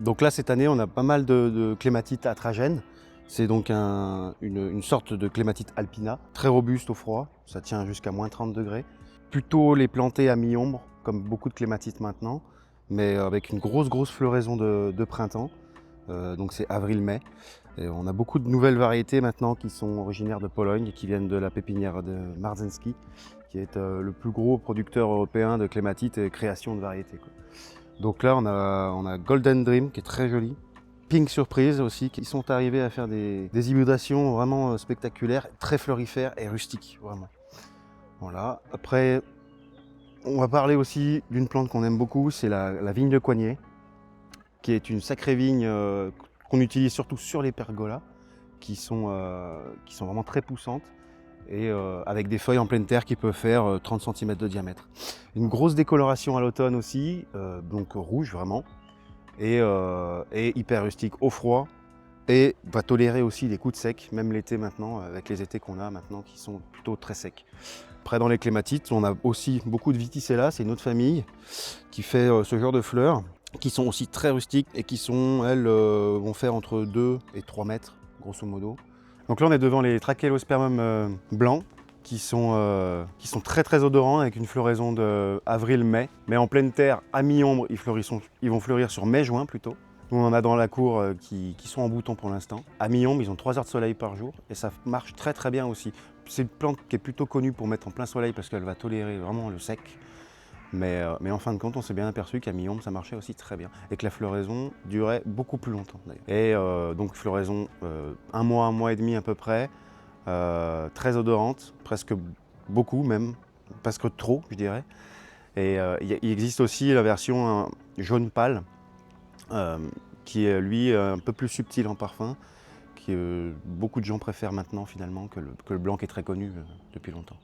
Donc là, cette année, on a pas mal de clématites atragènes. C'est donc une sorte de clématite alpina, très robuste au froid, ça tient jusqu'à moins 30 degrés. Plutôt les planter à mi-ombre, comme beaucoup de clématites maintenant, mais avec une grosse floraison de printemps. Donc c'est avril-mai. Et on a beaucoup de nouvelles variétés maintenant qui sont originaires de Pologne et qui viennent de la pépinière de Marzenski, qui est le plus gros producteur européen de clématites et création de variétés, quoi. Donc là, on a Golden Dream qui est très joli. Pink Surprise aussi, qui sont arrivés à faire des hybridations vraiment spectaculaires, très florifères et rustiques, vraiment. Voilà. Après, on va parler aussi d'une plante qu'on aime beaucoup, c'est la vigne de Coignet, qui est une sacrée vigne qu'on utilise surtout sur les pergolas, qui sont vraiment très poussantes et avec des feuilles en pleine terre qui peuvent faire 30 cm de diamètre. Une grosse décoloration à l'automne aussi, donc rouge vraiment, et hyper rustique au froid, et va tolérer aussi les coups de sec, même l'été maintenant, avec les étés qu'on a maintenant qui sont plutôt très secs. Après dans les clématites, on a aussi beaucoup de Viticella, c'est une autre famille qui fait ce genre de fleurs, qui sont aussi très rustiques et qui sont, elles, vont faire entre 2 et 3 mètres, grosso modo. Donc là on est devant les Trachelospermum blancs, qui sont très odorants, avec une floraison de avril-mai. Mais en pleine terre, à mi-ombre, ils vont fleurir sur mai-juin plutôt. Nous on en a dans la cour qui sont en bouton pour l'instant. À mi-ombre, ils ont 3 heures de soleil par jour et ça marche très bien aussi. C'est une plante qui est plutôt connue pour mettre en plein soleil parce qu'elle va tolérer vraiment le sec. Mais en fin de compte, on s'est bien aperçu qu'à mi-ombre, ça marchait aussi très bien. Et que la floraison durait beaucoup plus longtemps d'ailleurs. Et donc floraison un mois et demi à peu près, très odorante, presque beaucoup même, presque trop je dirais. Et il existe aussi la version jaune pâle, qui est lui un peu plus subtil en parfum, que beaucoup de gens préfèrent maintenant finalement que le blanc qui est très connu depuis longtemps.